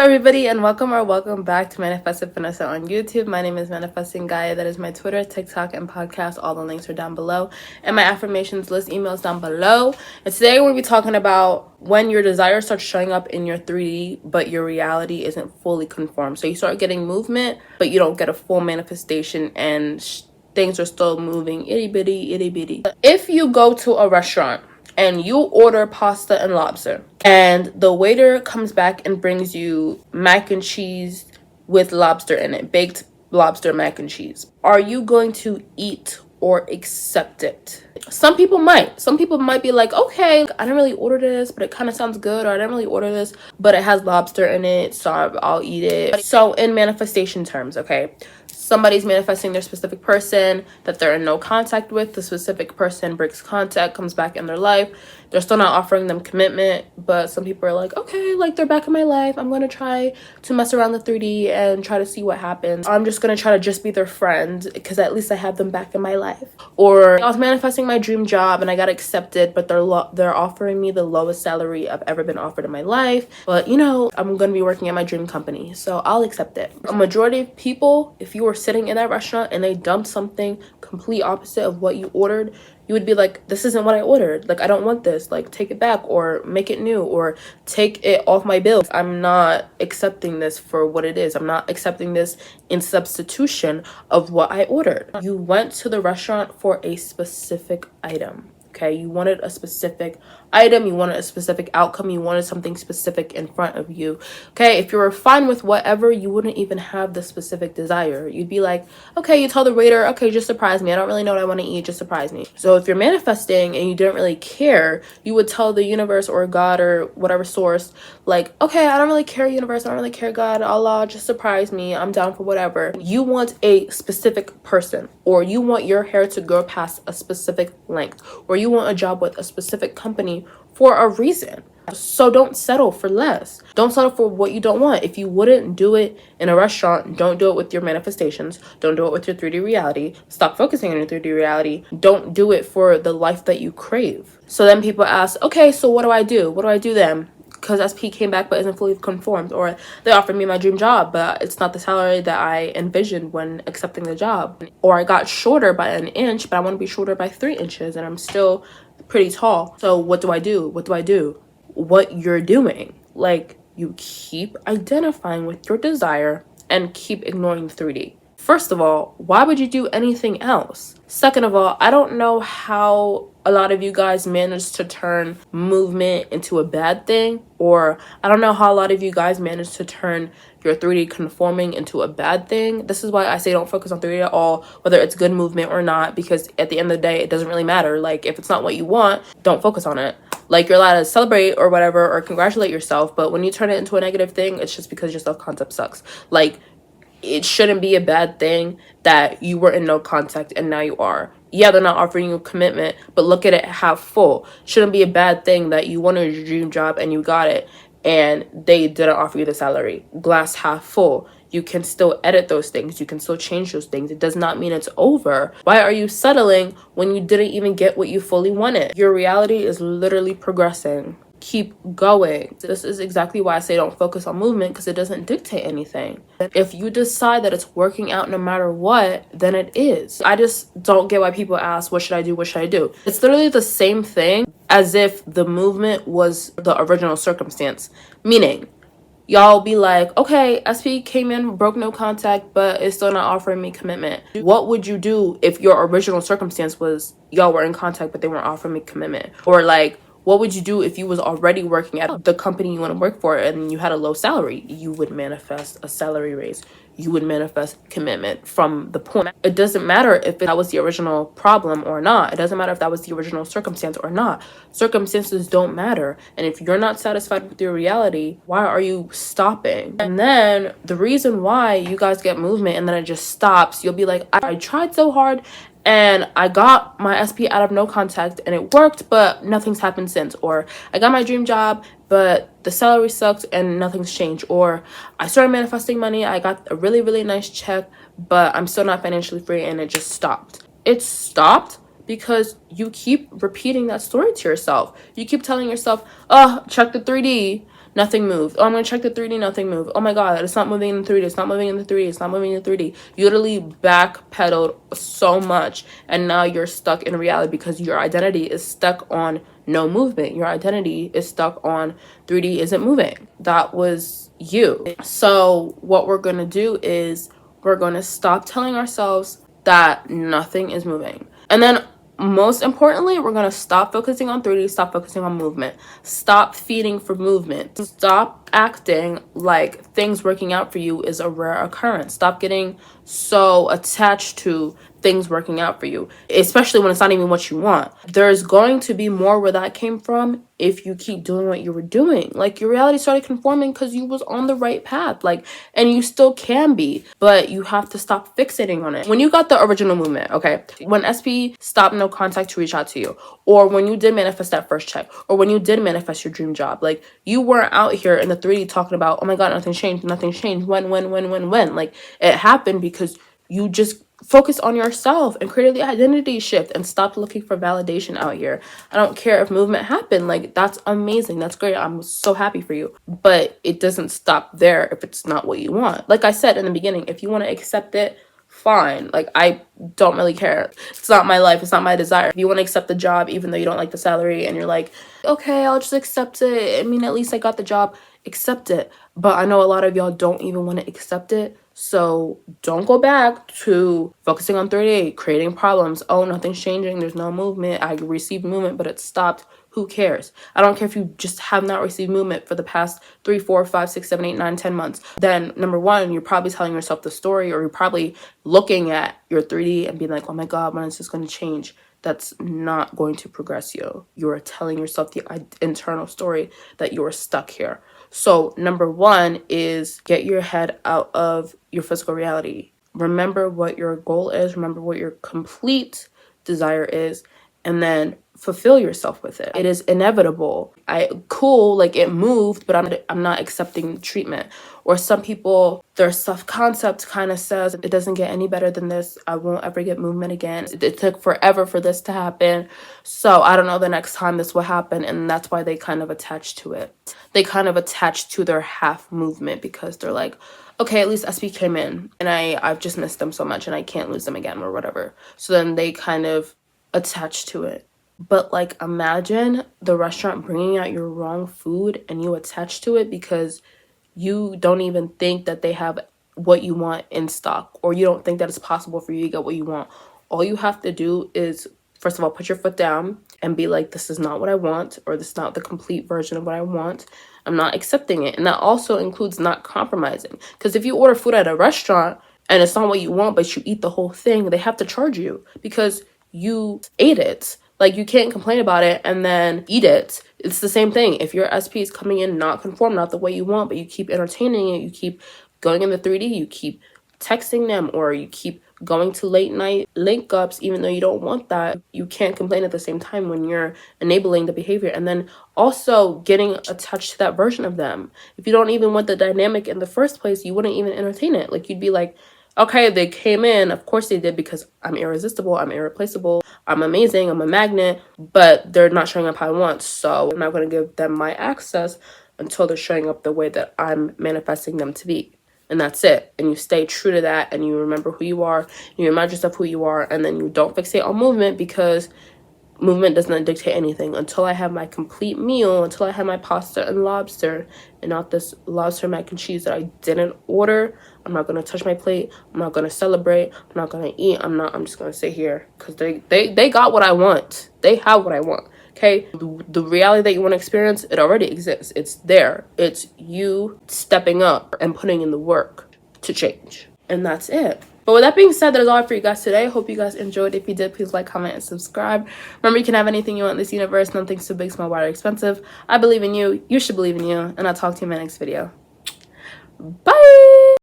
everybody, and welcome back to Manifested Finesse on YouTube. My name is Manifesting Gaia. That is my Twitter, TikTok, and podcast. All the links are down below, and my affirmations list emails down below. And today we'll be talking about when your desire starts showing up in your 3D, but your reality isn't fully conformed. So you start getting movement, but you don't get a full manifestation, and things are still moving itty bitty. If you go to a restaurant and you order pasta and lobster, and the waiter comes back and brings you mac and cheese with lobster in it, baked lobster mac and cheese, are you going to eat or accept it? Some people might be like, okay, I didn't really order this, but it kind of sounds good, or I didn't really order this, but it has lobster in it, so I'll eat it. So in manifestation terms, okay, somebody's manifesting their specific person that they're in no contact with. The specific person breaks contact, comes back in their life. They're still not offering them commitment, but some people are like, okay, like they're back in my life. I'm going to try to mess around the 3D and try to see what happens. I'm just going to try to just be their friend because at least I have them back in my life. Or I was manifesting my dream job and I got accepted, but they're offering me the lowest salary I've ever been offered in my life. But you know, I'm going to be working at my dream company, so I'll accept it. A majority of people, if you were sitting in that restaurant and they dumped something complete opposite of what you ordered, you would be like, this isn't what I ordered. Like, I don't want this. Like, take it back or make it new or take it off my bill. I'm not accepting this for what it is. I'm not accepting this in substitution of what I ordered. You went to the restaurant for a specific item. Okay, you wanted a specific item, you wanted a specific outcome, you wanted something specific in front of you. Okay, if you were fine with whatever, you wouldn't even have the specific desire. You'd be like, okay, you tell the waiter, okay, just surprise me. I don't really know what I want to eat, just surprise me. So if you're manifesting and you didn't really care, you would tell the universe or God or whatever source, like, okay, I don't really care, universe, I don't really care, God, Allah, just surprise me. I'm down for whatever. You want a specific person, or you want your hair to grow past a specific length, or you want a job with a specific company for a reason. So don't settle for less. Don't settle for what you don't want. If you wouldn't do it in a restaurant, don't do it with your manifestations. Don't do it with your 3D reality. Stop focusing on your 3D reality. Don't do it for the life that you crave. So then people ask, okay, so what do I do? What do I do then? Because SP came back but isn't fully conformed, or they offered me my dream job but it's not the salary that I envisioned when accepting the job, or I got shorter by an inch but I want to be shorter by 3 inches and I'm still pretty tall. So what do I do? What you're doing, like, you keep identifying with your desire and keep ignoring the 3D. First of all, why would you do anything else? Second of all, I don't know how a lot of you guys manage to turn movement into a bad thing, or I don't know how a lot of you guys manage to turn your 3D conforming into a bad thing. This is why I say don't focus on 3D at all, whether it's good movement or not, because at the end of the day, it doesn't really matter. Like, if it's not what you want, don't focus on it. Like, you're allowed to celebrate or whatever, or congratulate yourself, but when you turn it into a negative thing, it's just because your self-concept sucks. Like, it shouldn't be a bad thing that you were in no contact and now you are. Yeah, they're not offering you a commitment, but look at it half full. Shouldn't be a bad thing that you wanted your dream job and you got it and they didn't offer you the salary. Glass half full. You can still edit those things. You can still change those things. It does not mean it's over. Why are you settling when you didn't even get what you fully wanted? Your reality is literally progressing. Keep going. This is exactly why I say don't focus on movement, because it doesn't dictate anything. If you decide that it's working out no matter what, then it is. I just don't get why people ask, what should I do? What should I do? It's literally the same thing as if the movement was the original circumstance. Meaning, y'all be like, okay, SP came in, broke no contact, but it's still not offering me commitment. What would you do if your original circumstance was y'all were in contact, but they weren't offering me commitment? Or like, what would you do if you was already working at the company you want to work for and you had a low salary? You would manifest a salary raise. You would manifest commitment from the point. It doesn't matter if that was the original problem or not. It doesn't matter if that was the original circumstance or not. Circumstances don't matter. And if you're not satisfied with your reality, why are you stopping? And then the reason why you guys get movement and then it just stops, you'll be like, I tried so hard and I got my SP out of no contact and it worked, but nothing's happened since. Or I got my dream job, but the salary sucks and nothing's changed. Or I started manifesting money, I got a really, really nice check, but I'm still not financially free and it just stopped. It stopped because you keep repeating that story to yourself. You keep telling yourself, oh, check the 3D. nothing moved. Oh, I'm gonna check the 3D, nothing moved. Oh my god, it's not moving in the 3D, it's not moving in the 3D, it's not moving in the 3D. You literally backpedaled so much, and now you're stuck in reality because your identity is stuck on no movement. Your identity is stuck on 3D isn't moving. That was you. So what we're gonna do is we're gonna stop telling ourselves that nothing is moving. And then most importantly, we're going to stop focusing on 3D, stop focusing on movement, stop feeding for movement, stop acting like things working out for you is a rare occurrence. Stop getting so attached to things working out for you, especially when it's not even what you want. There's going to be more where that came from if you keep doing what you were doing. Like, your reality started conforming because you was on the right path, like, and you still can be, but you have to stop fixating on it. When you got the original movement, okay, when SP stopped no contact to reach out to you, or when you did manifest that first check, or when you did manifest your dream job, like, you weren't out here in the 3D talking about, oh my god, nothing's changed, when. Like, it happened because you just focus on yourself and created the identity shift and stop looking for validation out here. I don't care if movement happened. Like, that's amazing. That's great. I'm so happy for you. But it doesn't stop there if it's not what you want. Like I said in the beginning, if you want to accept it, fine. Like, I don't really care. It's not my life. It's not my desire. If you want to accept the job, even though you don't like the salary, and you're like, okay, I'll just accept it. I mean, at least I got the job. Accept it. But I know a lot of y'all don't even want to accept it. So don't go back to focusing on 38, creating problems. Oh, nothing's changing. There's no movement. I received movement, but it stopped. Who cares? I don't care if you just have not received movement for the past 3, 4, 5, 6, 7, 8, 9, 10 months. Then number one, you're probably telling yourself the story, or you're probably looking at your 3D and being like, oh my God, when is this going to change? That's not going to progress you. You're telling yourself the internal story that you're stuck here. So number one is get your head out of your physical reality. Remember what your goal is. Remember what your complete desire is. And then fulfill yourself with it. It is inevitable. Like, it moved, but I'm not accepting treatment. Or some people, their self-concept kind of says, it doesn't get any better than this. I won't ever get movement again. It took forever for this to happen. So I don't know the next time this will happen. And that's why they kind of attach to it. They kind of attach to their half movement because they're like, okay, at least SP came in and I've just missed them so much and I can't lose them again or whatever. So then they kind of attach to it. But like, imagine the restaurant bringing out your wrong food and you attach to it because you don't even think that they have what you want in stock, or you don't think that it's possible for you to get what you want. All you have to do is, first of all, put your foot down and be like, this is not what I want, or this is not the complete version of what I want. I'm not accepting it. And that also includes not compromising. Because if you order food at a restaurant and it's not what you want, but you eat the whole thing, they have to charge you because you ate it. Like, you can't complain about it and then eat it. It's the same thing. If your SP is coming in not conformed, not the way you want, but you keep entertaining it, you keep going in the 3D, you keep texting them, or you keep going to late night link ups even though you don't want that, you can't complain at the same time when you're enabling the behavior. And then also getting attached to that version of them. If you don't even want the dynamic in the first place, you wouldn't even entertain it. Like, you'd be like, okay, they came in, of course they did, because I'm irresistible, I'm irreplaceable, I'm amazing, I'm a magnet, but they're not showing up how I want, so I'm not going to give them my access until they're showing up the way that I'm manifesting them to be. And that's it. And you stay true to that, and you remember who you are, you remind yourself who you are, and then you don't fixate on movement, because movement does not dictate anything. Until I have my complete meal, until I have my pasta and lobster, and not this lobster mac and cheese that I didn't order, I'm not going to touch my plate. I'm not going to celebrate. I'm not going to eat. I'm just going to sit here because they got what I want. They have what I want. Okay, the reality that you want to experience, it already exists. It's there. It's you stepping up and putting in the work to change. And that's it. But with that being said, that is all for you guys today. Hope you guys enjoyed. If you did, please like, comment, and subscribe. Remember, you can have anything you want in this universe. Nothing's too big, small, wide, or expensive. I believe in you. You should believe in you. And I'll talk to you in my next video. Bye.